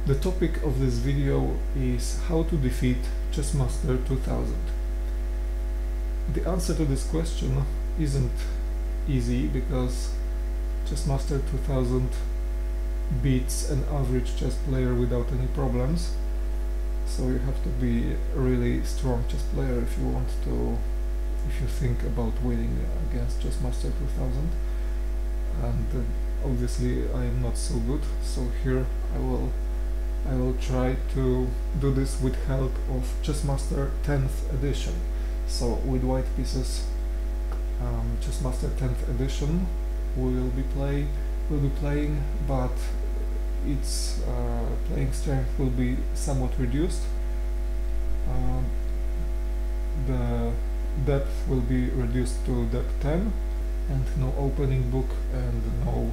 The topic of this video is how to defeat Chessmaster 2000. The answer to this question isn't easy because Chessmaster 2000 beats an average chess player without any problems. So you have to be a really strong chess player if you think about winning against Chessmaster 2000. And obviously I am not so good, so here I will try to do this with help of Chessmaster 10th edition. So with white pieces, Chessmaster 10th edition will be playing, but its playing strength will be somewhat reduced. The depth will be reduced to depth 10, and no opening book and no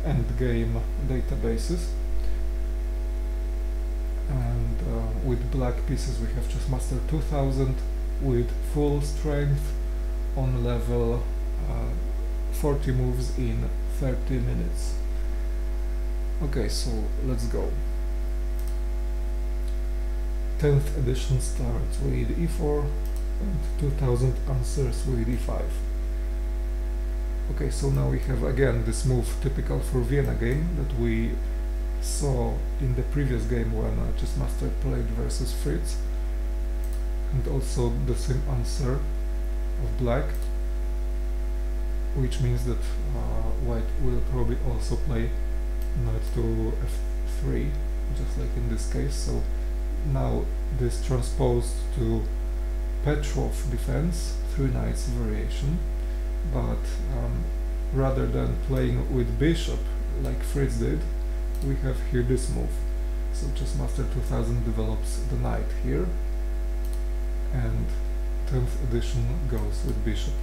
endgame databases. And with black pieces we have Chessmaster 2000 with full strength on level 40 moves in 30 minutes. Okay, so let's go. 10th edition starts with e4 and 2000 answers with e5. Okay, so now we have again this move typical for Vienna game that we saw in the previous game when Chessmaster played versus Fritz, and also the same answer of black, which means that white will probably also play knight to f3, just like in this case. So now this transposed to Petrov defense, 3 knights variation, but rather than playing with bishop like Fritz did, we have here this move. So Chessmaster 2000 develops the knight here, and 10th edition goes with bishop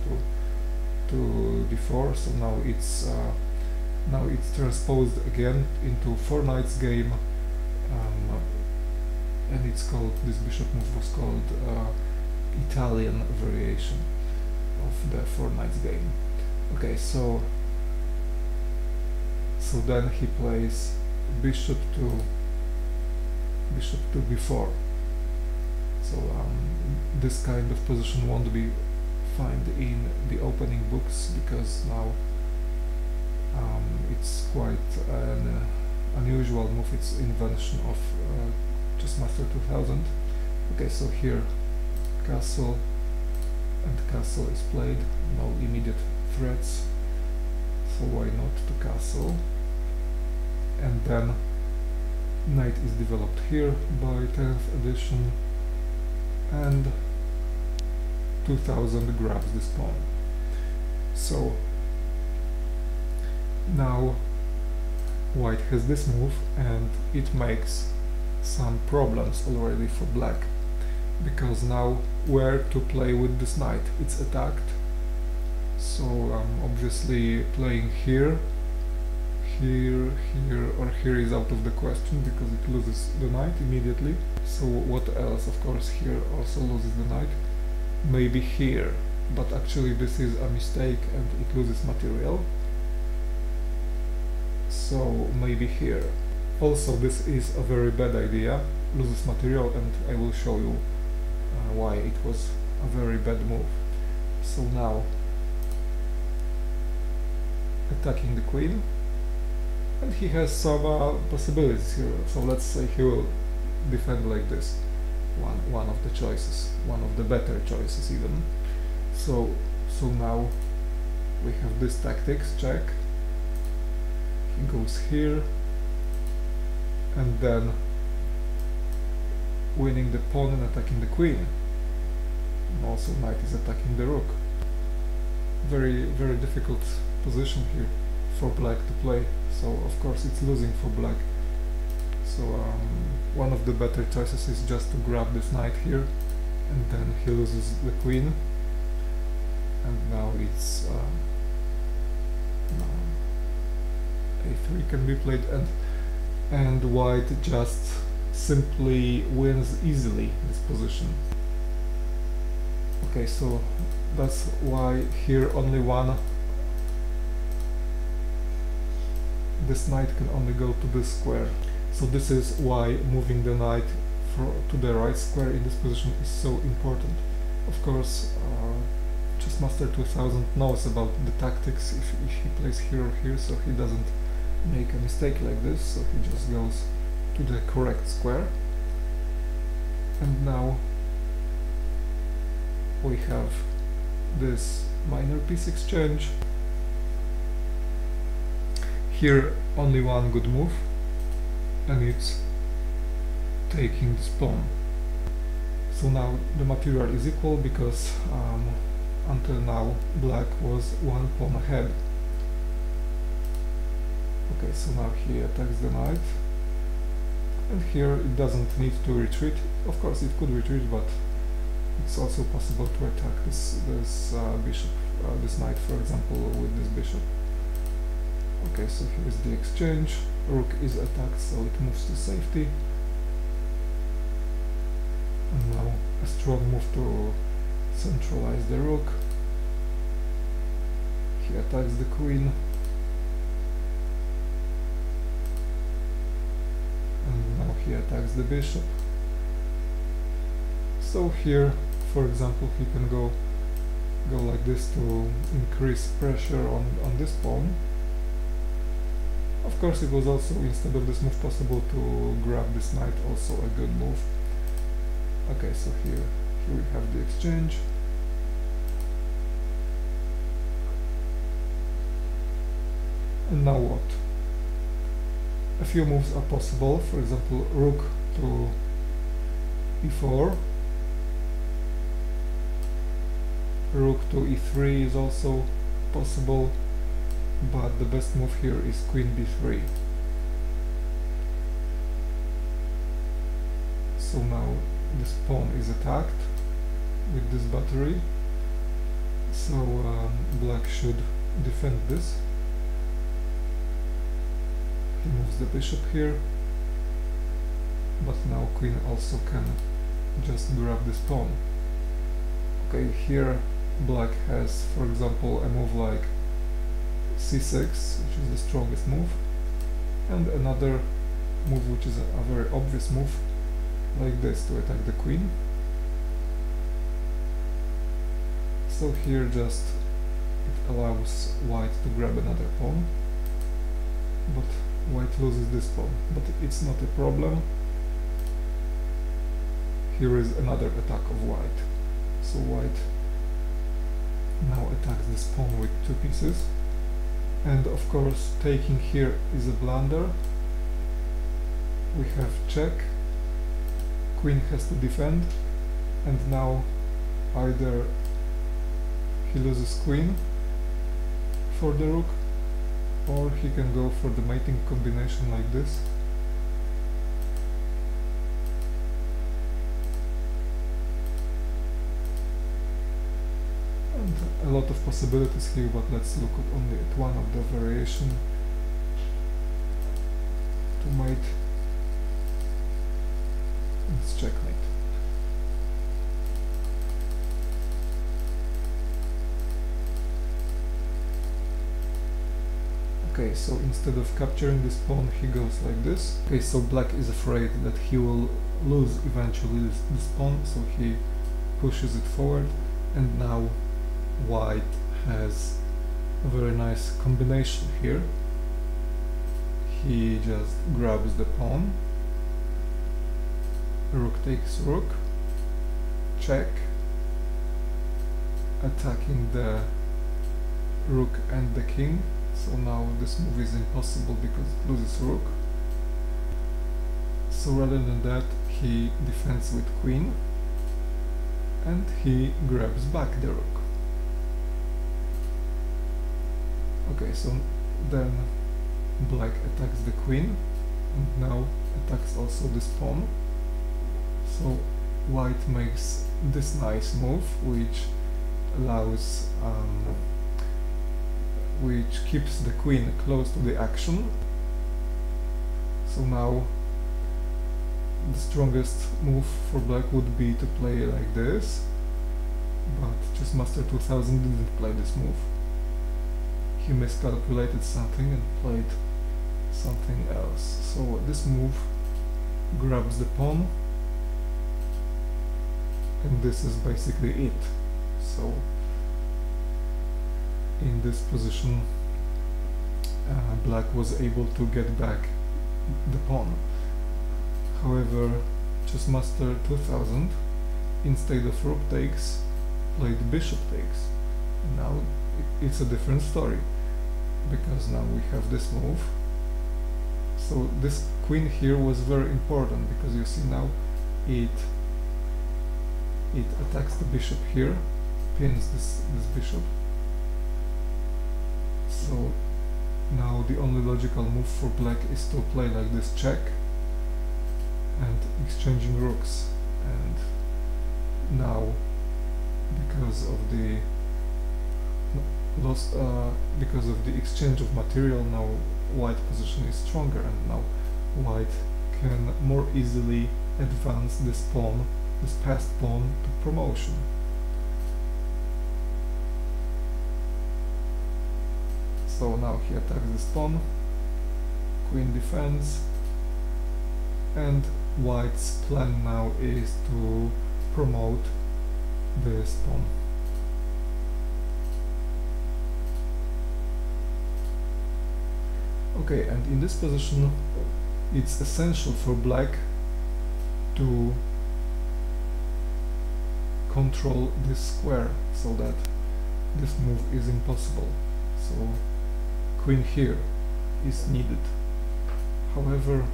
to d4. So now it's transposed again into 4 knights game, and it's called, this bishop move was called Italian variation of the 4 knights game. Okay, so then he plays bishop to b4. So this kind of position won't be found in the opening books because now it's quite an unusual move. It's invention of Chessmaster 2000. Okay, so here castle and castle is played, no immediate threats, so why not to castle? And then knight is developed here by 10th edition, and 2000 grabs this pawn. So now white has this move, and it makes some problems already for black, because now where to play with this knight? It's attacked, so obviously playing here, or here is out of the question because it loses the knight immediately. So what else? Of course here also loses the knight. Maybe here, but actually this is a mistake and it loses material. So maybe here. Also this is a very bad idea, loses material, and I will show you why it was a very bad move. So now attacking the queen, and he has some possibilities here. So let's say he will defend like this, one of the choices, one of the better choices even. So now we have this tactics check. He goes here, and then winning the pawn and attacking the queen. And also knight is attacking the rook. Very, very difficult position here for black to play. So of course it's losing for black. So one of the better choices is just to grab this knight here, and then he loses the queen. And now it's a3 can be played, and white just simply wins easily this position. Okay, so that's why here only this knight can only go to this square. So this is why moving the knight to the right square in this position is so important. Of course, Chessmaster 2000 knows about the tactics if he plays here or here, so he doesn't make a mistake like this, so he just goes to the correct square. And now we have this minor piece exchange. Here only one good move, and it's taking this pawn. So now the material is equal because until now black was one pawn ahead. Okay, so now he attacks the knight, and here it doesn't need to retreat. Of course it could retreat, but it's also possible to attack this bishop, this knight, for example, with this bishop. Okay, so here is the exchange. Rook is attacked, so it moves to safety. And now a strong move to centralize the rook. He attacks the queen. And now he attacks the bishop. So here, for example, he can go like this to increase pressure on this pawn. Of course, it was also, instead of this move, possible to grab this knight, also a good move. Okay, so here we have the exchange. And now what? A few moves are possible, for example, rook to e4. Rook to e3 is also possible, but the best move here is queen b3. So now this pawn is attacked with this battery, so black should defend this. He moves the bishop here, but now queen also can just grab this pawn. Okay, here black has, for example, a move like c6, which is the strongest move, and another move which is a very obvious move, like this, to attack the queen. So here just it allows white to grab another pawn, but white loses this pawn, but it's not a problem. Here is another attack of white, so white now attacks this pawn with two pieces, and of course taking here is a blunder. We have check, queen has to defend, and now either he loses queen for the rook, or he can go for the mating combination like this. And a lot of possibilities here, but let's look at only at one of the variation to mate. It's checkmate. Okay, so instead of capturing this pawn, he goes like this. Okay, so black is afraid that he will lose eventually this pawn, so he pushes it forward, and now white has a very nice combination here. He just grabs the pawn, rook takes rook, check, attacking the rook and the king. So now this move is impossible because it loses rook. So rather than that, he defends with queen, and he grabs back the rook. Okay, so then black attacks the queen, and now attacks also this pawn. So white makes this nice move, which allows which keeps the queen close to the action. So now the strongest move for black would be to play like this, but Chessmaster 2000 didn't play this move. He miscalculated something and played something else. So this move grabs the pawn, and this is basically it. So in this position black was able to get back the pawn. However, Chessmaster 2000, instead of rook takes, played bishop takes. Now it's a different story, because now we have this move. So this queen here was very important, because you see now it attacks the bishop here, pins this bishop. So now the only logical move for black is to play like this check and exchanging rooks. And now, because of the because of the exchange of material, now white position is stronger, and now white can more easily advance this pawn, this passed pawn, to promotion. So now he attacks this pawn, queen defends, and white's plan now is to promote this pawn. Okay, and in this position it's essential for black to control this square so that this move is impossible. So queen here is needed. However,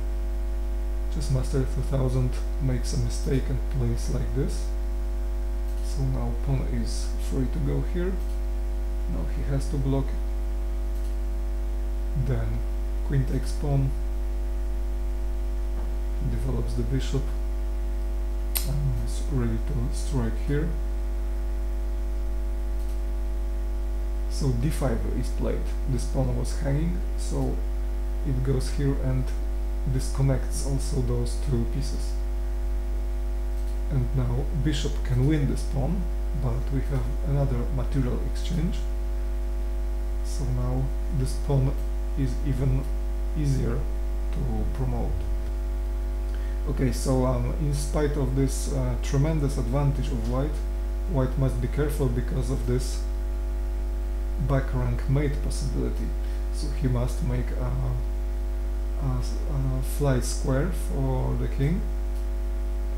Chessmaster 2000 makes a mistake and plays like this. So now pawn is free to go here. Now he has to block. Then queen takes pawn, develops the bishop, and is ready to strike here. So d5 is played. This pawn was hanging, so it goes here and disconnects also those two pieces. And now bishop can win this pawn, but we have another material exchange. So now this pawn is even easier to promote. Okay, so in spite of this tremendous advantage of white must be careful because of this back rank mate possibility. So he must make a flight square for the king.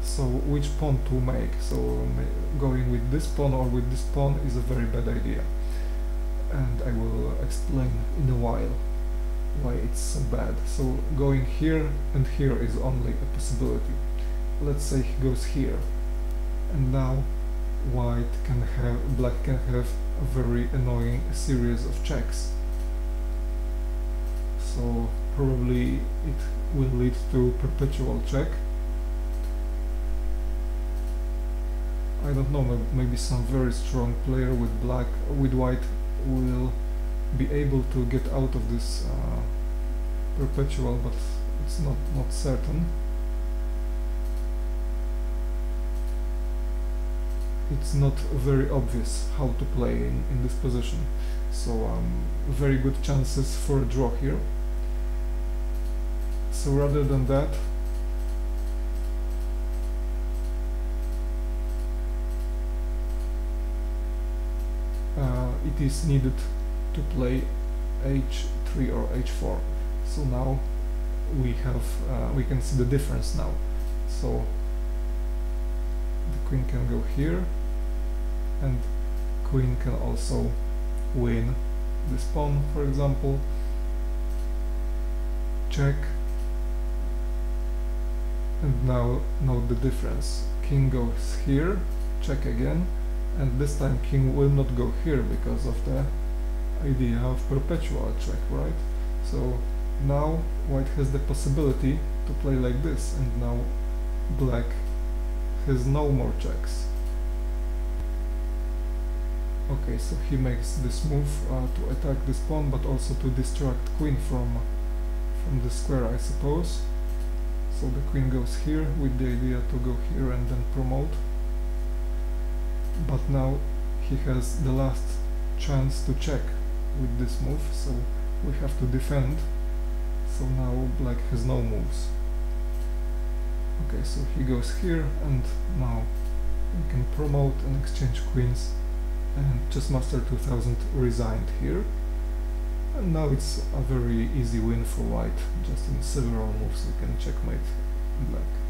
So which pawn to make? So going with this pawn or with this pawn is a very bad idea, and I will explain in a while why it's so bad. So going here and here is only a possibility. Let's say he goes here, and now black can have a very annoying series of checks. So probably it will lead to perpetual check. I don't know, maybe some very strong player with white will be able to get out of this perpetual, but it's not certain. It's not very obvious how to play in this position, so very good chances for a draw here. So rather than that, it is needed to play h3 or h4. So now we can see the difference now. So the queen can go here, and queen can also win this pawn, for example. Check, and now note the difference. King goes here, check again, and this time king will not go here because of the idea of perpetual check, right? So now white has the possibility to play like this, and now black has no more checks. Okay, so he makes this move to attack this pawn, but also to distract queen from the square, I suppose. So the queen goes here with the idea to go here and then promote. But now he has the last chance to check with this move, so we have to defend. so now black has no moves. Okay, so he goes here, and now we can promote and exchange queens, and Chessmaster 2000 resigned here. And now it's a very easy win for white. Just in several moves we can checkmate black.